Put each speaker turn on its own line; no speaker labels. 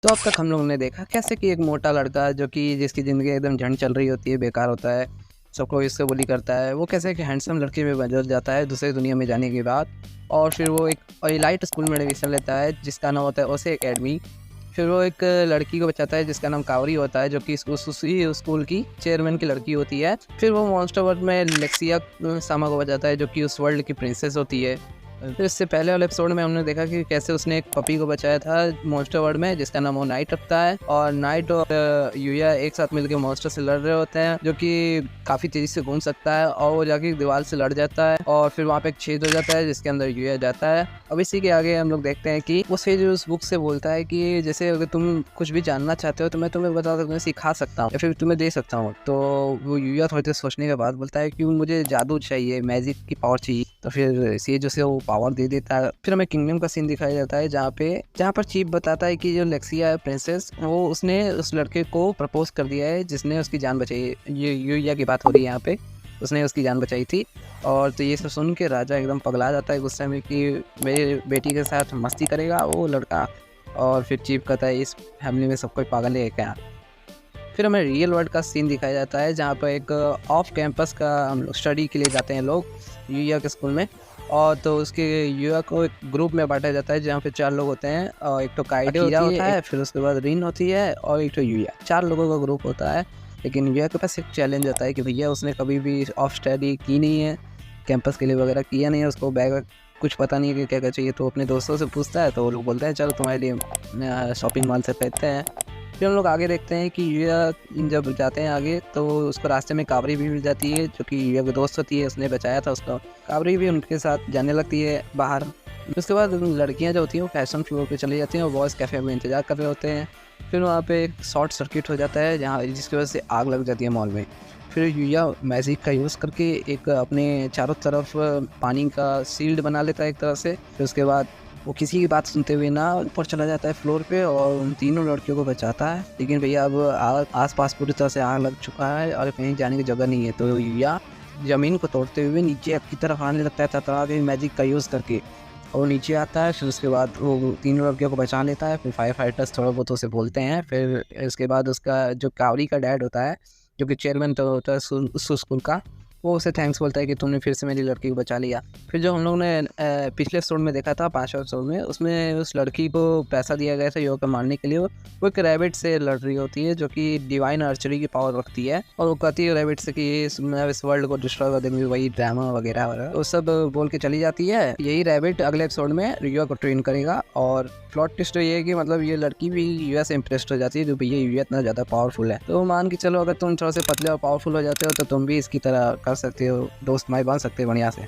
तो अब तक हम लोगों ने देखा कैसे कि एक मोटा लड़का जो कि जिसकी ज़िंदगी एकदम झंड चल रही होती है, बेकार होता है, सबको इससे बुली करता है, वो कैसे एक हैंडसम लड़के में बदल जाता है दूसरी दुनिया में जाने के बाद। और फिर वो एक एलाइट स्कूल में एडमिशन लेता है जिसका नाम होता है ओसे एकेडमी। फिर वो एक लड़की को बचाता है जिसका नाम कावरी होता है, जो कि उसी स्कूल की चेयरमैन की लड़की होती है। फिर वो मॉन्स्टर वर्ल्ड में लेक्सिया सामा को बचाता है, जो कि उस वर्ल्ड की प्रिंसेस होती है। फिर इससे पहले वाले एपिसोड में हमने देखा कि कैसे उसने एक पपी को बचाया था मॉन्स्टर वर्ल्ड में, जिसका नाम वो नाइट रखता है। और नाइट और यूया एक साथ मिलकर मॉन्स्टर से लड़ रहे होते हैं, जो कि काफ़ी तेज़ी से घूम सकता है, और वो जाके दीवार से लड़ जाता है और फिर वहाँ पे एक छेद हो जाता है जिसके अंदर यूया जाता है। अब इसी के आगे हम लोग देखते हैं कि वो फिर उस बुक से बोलता है कि जैसे अगर तुम कुछ भी जानना चाहते हो तो मैं तुम्हें बता सकता हूँ, सिखा सकता हूँ या फिर तुम्हें दे सकता हूँ। तो वो यूया थोड़ी देर सोचने के बाद बोलता है कि मुझे जादू चाहिए, मैजिक की पावर चाहिए। तो फिर इसी जो से वो पावर दे देता है। फिर हमें किंगडम का सीन दिखाया जाता है जहाँ पर चीफ बताता है कि जो लेक्सिया है प्रिंसेस, वो उसने उस लड़के को प्रपोज कर दिया है जिसने उसकी जान बचाई है। ये यूया की बात हो रही है यहाँ पे, उसने उसकी जान बचाई थी। और तो ये सब सुन के राजा एकदम पगला जाता है गुस्से में कि मेरे बेटी के साथ मस्ती करेगा वो लड़का। और फिर चीफ कहता है इस फैमिली में सब कोई पागल है क्या। फिर हमें रियल वर्ल्ड का सीन दिखाया जाता है जहाँ पर एक ऑफ कैंपस का हम लोग स्टडी के लिए जाते हैं लोग यूया के स्कूल में। और तो उसके यूया को एक ग्रुप में बांटा जाता है जहाँ पे 4 लोग होते हैं, और एक तो काइडे होता है, फिर उसके बाद रिन होती है और एक तो यूया। 4 लोगों का ग्रुप होता है। लेकिन यूया के पास एक चैलेंज होता है कि भैया उसने कभी भी ऑफ स्टडी की नहीं है, कैंपस के लिए वगैरह किया नहीं है, उसको बैग कुछ पता नहीं है कि क्या क्या चाहिए। तो अपने दोस्तों से पूछता है तो वो लोग बोलते हैं चलो तुम्हारे लिए शॉपिंग मॉल से खरीदते हैं। फिर हम लोग आगे देखते हैं कि यूया जब जाते हैं आगे तो उसको रास्ते में काबरी भी मिल जाती है, जो कि यूया की दोस्त होती है, उसने बचाया था उसको। काबरी भी उनके साथ जाने लगती है बाहर। उसके बाद लड़कियां जो होती हैं वो फैशन फ्लोर पे चली जाती हैं और बॉयज़ कैफ़े में इंतज़ार कर रहे होते हैं। फिर वहाँ पे एक शॉर्ट सर्किट हो जाता है जहाँ जिसकी वजह से आग लग जाती है मॉल में। फिर यूया मैजिक का यूज़ करके एक अपने चारों तरफ पानी का शील्ड बना लेता है एक तरह से। फिर उसके बाद वो किसी की बात सुनते हुए ना ऊपर चला जाता है फ्लोर पे और उन तीनों लड़कियों को बचाता है। लेकिन भैया अब आस-पास पूरी तरह से आग लग चुका है और कहीं जाने की जगह नहीं है। तो यूया ज़मीन को तोड़ते हुए नीचे की तरफ आने लगता है तरह के मैजिक का यूज़ करके। और नीचे आता है, फिर उसके बाद वो तीनों लड़कियों को बचा लेता है। फिर फायर फाइटर्स थोड़ा बहुत उसे बोलते हैं। फिर इसके बाद उसका जो कावरी का डैड होता है, जो कि चेयरमैन तो होता है उस स्कूल का, वो उसे थैंक्स बोलता है कि तुमने फिर से मेरी लड़की को बचा लिया। फिर जो हम लोग ने पिछले एपिसोड में देखा था 5वां एपिसोड में, उसमें उस लड़की को पैसा दिया गया था यूया को मारने के लिए। वो एक रैबिट से लड़ रही होती है जो कि डिवाइन आर्चरी की पावर रखती है, और वो कहती है रैबिट से कि मैं इस वर्ल्ड को डिस्ट्रॉय कर दूंगी, वही ड्रामा वगैरह वगैरह वो सब बोल के चली जाती है। यही रैबिट अगले एपिसोड में यूया को ट्रेन करेगा। और प्लॉट ट्विस्ट ये है कि मतलब ये लड़की भी यूया से इम्प्रेस्ड हो जाती है, जो भैया यूया इतना ज़्यादा पावरफुल है। तो मान के चलो अगर तुम थोड़ा से पतले और पावरफुल हो जाते हो तो तुम भी इसकी तरह कर सकते हो, दोस्त माई बन सकते हो बढ़िया से।